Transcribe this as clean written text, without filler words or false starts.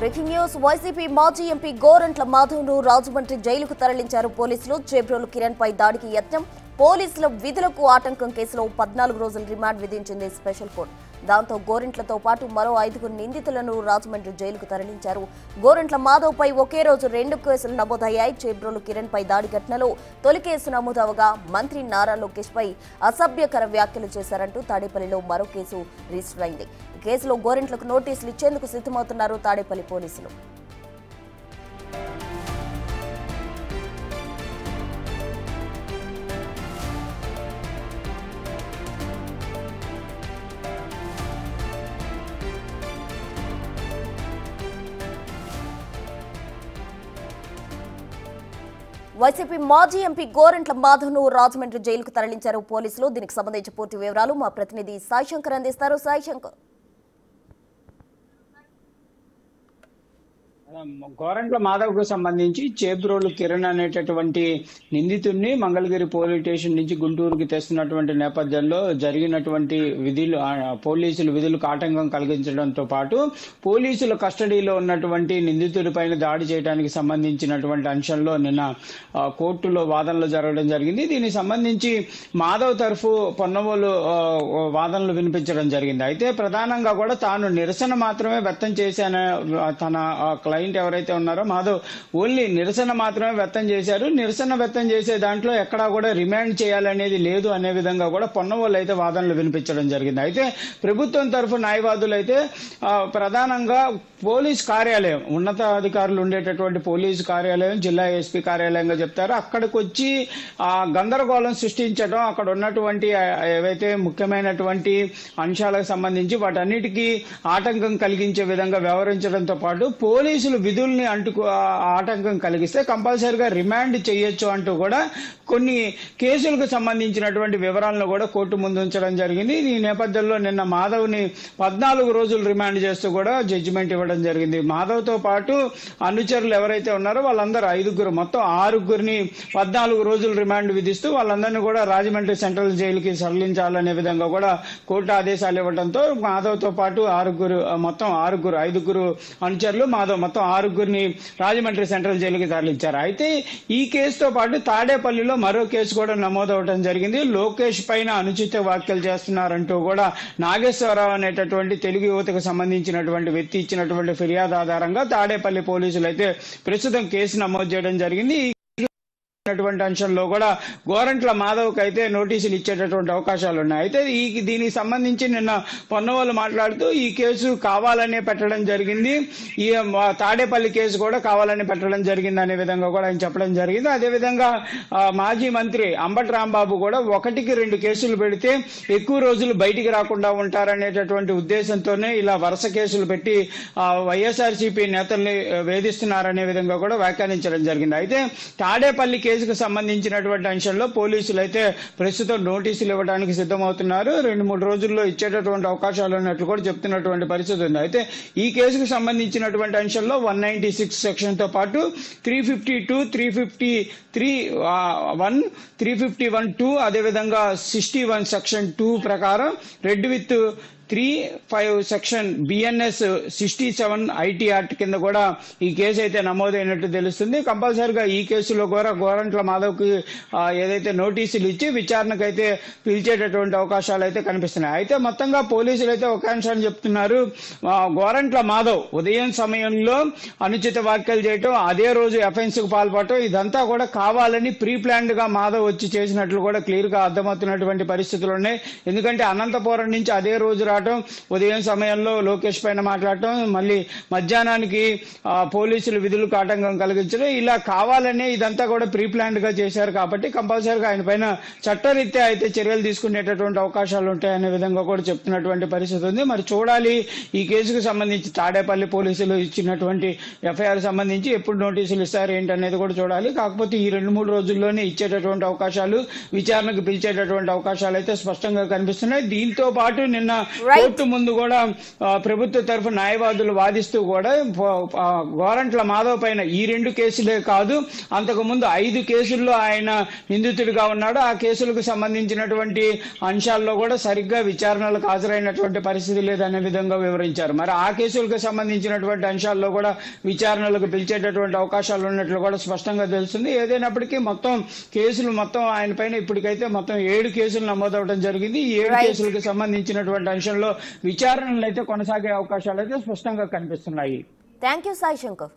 Breaking news YCP మాజీ MP Gorantla మాధవ్ను Rajahmundry జైలుకు తరలించారు పోలీసులు. చేబ్రోలు కిరణ్ పై దాడికి యత్నం, పోలీసుల విధులకు ఆటంకం కేసులో 14 రోజుల రిమాండ్ విధించింది స్పెషల్ కోర్టు. దాంతో గోరంట్లతో పాటు మరో 5 నిందితులను రాజమండ్రి జైలుకు తరలించారు. గోరంట్ల మాధవ్ పై ఒకే రోజు 2 కేసులు నమోదయ్యాయి. చేబ్రోలు కిరణ్ పై దాడి ఘటనలో తొలి కేసు నమోదవగా మంత్రి నారా లోకేష్ పై అసభ్యకర వ్యాఖ్యలు చేశారంటూ తాడేపల్లిలో మరో కేసు రిజిస్టర్ అయింది. ఈ కేసులో గోరంట్లకు నోటీసులు ఇచ్చేందుకు సిద్ధమవుతున్నారు తాడేపల్లి పోలీసులు. వైసీపీ మాజీ ఎంపీ గోరంట్ల మాధవ్ను రాజమండ్రి జైలుకు తరలించారు పోలీసులు. దీనికి సంబంధించి పూర్తి వివరాలు మా ప్రతినిధి సాయి శంకర్ అందిస్తారు. సాయి శంకర్, గోరంట్ల మాధవ్ కు సంబంధించి చేబ్రోలు కిరణ్ అనేటటువంటి నిందితుడిని మంగళగిరి పోలీస్ స్టేషన్ నుంచి గుంటూరుకి తెస్తున్నటువంటి నేపథ్యంలో జరిగినటువంటి పోలీసులు విధులకు ఆటంకం కలిగించడంతో పాటు పోలీసుల కస్టడీలో ఉన్నటువంటి నిందితుడి పైన దాడి చేయడానికి సంబంధించినటువంటి అంశంలో నిన్న కోర్టులో వాదనలు జరగడం జరిగింది. దీనికి సంబంధించి మాధవ్ తరఫు పొన్నవోలు వాదనలు వినిపించడం జరిగింది. అయితే ప్రధానంగా కూడా తాను నిరసన మాత్రమే వ్యక్తం చేశాన, తన క్లయింట్ ఎవరైతే ఉన్నారో మాధవ్ ఓన్లీ నిరసన మాత్రమే వ్యక్తం చేశారు. నిరసన వ్యక్తం చేసే దాంట్లో ఎక్కడా కూడా రిమాండ్ చేయాలనేది లేదు అనే విధంగా కూడా పొన్నవోలు అయితే వాదనలు వినిపించడం జరిగింది. అయితే ప్రభుత్వం తరఫు న్యాయవాదులు అయితే ప్రధానంగా పోలీస్ కార్యాలయం, ఉన్నతాధికారులు ఉండేటటువంటి పోలీసు కార్యాలయం, జిల్లా ఎస్పీ కార్యాలయంగా చెప్తారు, అక్కడికి వచ్చి గందరగోళం సృష్టించడం, అక్కడ ఉన్నటువంటి ఏవైతే ముఖ్యమైనటువంటి అంశాలకు సంబంధించి వాటన్నిటికీ ఆటంకం కలిగించే విధంగా వ్యవహరించడంతో పాటు పోలీసులు విధుల్ని ఆటంకం కలిగిస్తే కంపల్సరీగా రిమాండ్ చేయొచ్చు అంటూ కూడా కొన్ని కేసులకు సంబంధించినటువంటి వివరాలను కూడా కోర్టు ముందు ఉంచడం జరిగింది. ఈ నేపథ్యంలో నిన్న మాధవ్ని 14 రోజులు రిమాండ్ చేస్తూ కూడా జడ్జిమెంట్ ఇవ్వడం జరిగింది. మాధవ్ తో పాటు అనుచరులు ఎవరైతే ఉన్నారో వాళ్ళందరూ 5 మొత్తం 6 14 రోజులు రిమాండ్ విధిస్తూ వాళ్ళందరినీ కూడా రాజమండ్రి సెంట్రల్ జైలుకి తరలించాలనే విధంగా కూడా కోర్టు ఆదేశాలు ఇవ్వడంతో మాధవ్ తో పాటు 5 అనుచరులు మాధవ్ మొత్తం 6 రాజమండ్రి సెంట్రల్ జైలుకి తరలించారు. అయితే ఈ కేసుతో పాటు తాడేపల్లిలో మరో కేసు కూడా నమోదవడం జరిగింది. లోకేష్ పైన అనుచిత వ్యాఖ్యలు చేస్తున్నారంటూ కూడా నాగేశ్వరరావు అనేటటువంటి తెలుగు యువతకు సంబంధించినటువంటి వ్యక్తి ఇచ్చినటువంటి ఫిర్యాదు ఆధారంగా తాడేపల్లి పోలీసులు అయితే ప్రస్తుతం కేసు నమోదు చేయడం జరిగింది. అంశంలో కూడా గోరంట్ల మాధవ్ కి అయితే నోటీసులు ఇచ్చేటటువంటి అవకాశాలు ఉన్నాయి. అయితే దీనికి సంబంధించి నిన్న పొన్నవోలు మాట్లాడుతూ ఈ కేసు కావాలనే పెట్టడం జరిగింది, ఈ తాడేపల్లి కేసు కూడా కావాలని పెట్టడం జరిగింది అనే విధంగా కూడా ఆయన చెప్పడం జరిగింది. అదేవిధంగా మాజీ మంత్రి అంబటి రాంబాబు కూడా 1-2 కేసులు పెడితే ఎక్కువ రోజులు బయటికి రాకుండా ఉంటారనేటటువంటి ఉద్దేశంతోనే ఇలా వరుస కేసులు పెట్టి వైఎస్ఆర్సీపీ నేతల్ని వేధిస్తున్నారనే విధంగా కూడా వ్యాఖ్యానించడం జరిగింది. అయితే తాడేపల్లి కేసుకు సంబంధించినటువంటి అంశంలో పోలీసులు అయితే ప్రస్తుతం నోటీసులు ఇవ్వడానికి సిద్ధమవుతున్నారు. 2-3 రోజుల్లో ఇచ్చేటటువంటి అవకాశాలు ఉన్నట్లు కూడా చెప్తున్నటువంటి పరిస్థితి ఉంది. అయితే ఈ కేసుకు సంబంధించినటువంటి అంశంలో 196 సెక్షన్ తో పాటు 352, 353(1), 351(2), అదేవిధంగా 61 సెక్షన్ 2 ప్రకారం red with 3(5) section BNS 67 IT act కింద కూడా ఈ కేసు అయితే నమోదైనట్టు తెలుస్తుంది. కంపల్సరిగా ఈ కేసులో కూడా గోరంట్ల మాధవ్ కి ఏదైతే నోటీసులు ఇచ్చి విచారణకైతే పిలిచేటటువంటి అవకాశాలు అయితే కనిపిస్తున్నాయి. అయితే మొత్తంగా పోలీసులు అయితే ఒక అంశాన్ని చెప్తున్నారు, గోరంట్ల మాధవ్ ఉదయం సమయంలో అనుచిత వ్యాఖ్యలు చేయటం, అదే రోజు ఎఫెన్స్ కు పాల్పడటం, ఇదంతా కూడా కావాలని ప్రీ ప్లాన్డ్ గా మాధవ్ వచ్చి చేసినట్లు కూడా క్లియర్ గా అర్థమవుతున్నటువంటి పరిస్థితులు ఉన్నాయి. ఎందుకంటే అనంతపురం నుంచి అదే రోజు ఉదయం సమయంలో లోకేష్ పైన మాట్లాడటం, మళ్ళీ మధ్యాహ్నానికి పోలీసులు విధులకు ఆటంకం కలిగించడం, ఇలా కావాలనే ఇదంతా కూడా ప్రీ ప్లాన్డ్ గా చేశారు. కాబట్టి కంపల్సరీగా ఆయన పైన చట్టరీత్యా అయితే చర్యలు తీసుకునేటటువంటి అవకాశాలు ఉంటాయనే విధంగా కూడా చెప్తున్నటువంటి పరిస్థితి ఉంది. మరి చూడాలి ఈ కేసుకు సంబంధించి తాడేపల్లి పోలీసులు ఇచ్చినటువంటి ఎఫ్ఐఆర్ సంబంధించి ఎప్పుడు నోటీసులు ఇస్తారు ఏంటనేది కూడా చూడాలి. కాకపోతే ఈ 2-3 రోజుల్లోనే ఇచ్చేటటువంటి అవకాశాలు, విచారణకు పిలిచేటటువంటి అవకాశాలు అయితే స్పష్టంగా కనిపిస్తున్నాయి. దీంతో పాటు నిన్న కోర్టు ముందు కూడా ప్రభుత్వ తరఫు న్యాయవాదులు వాదిస్తూ కూడా గోరంట్ల మాధవ్ పైన ఈ 2 కేసులే కాదు, అంతకు ముందు 5 కేసుల్లో ఆయన నిందితుడిగా ఉన్నాడు. ఆ కేసులకు సంబంధించినటువంటి అంశాల్లో కూడా సరిగ్గా విచారణలకు హాజరైనటువంటి పరిస్థితి లేదనే విధంగా వివరించారు. మరి ఆ కేసులకు సంబంధించినటువంటి అంశాల్లో కూడా విచారణలకు పిలిచేటటువంటి అవకాశాలు ఉన్నట్లు కూడా స్పష్టంగా తెలుస్తుంది. ఏదైనప్పటికీ కేసులు ఆయన పైన ఇప్పటికైతే మొత్తం 7 కేసులు నమోదవడం జరిగింది. ఈ 7 కేసులకు సంబంధించినటువంటి అంశంలో విచారణలు అయితే కొనసాగే అవకాశాలు అయితే స్పష్టంగా కనిపిస్తున్నాయి. Thank you Sai Shankar.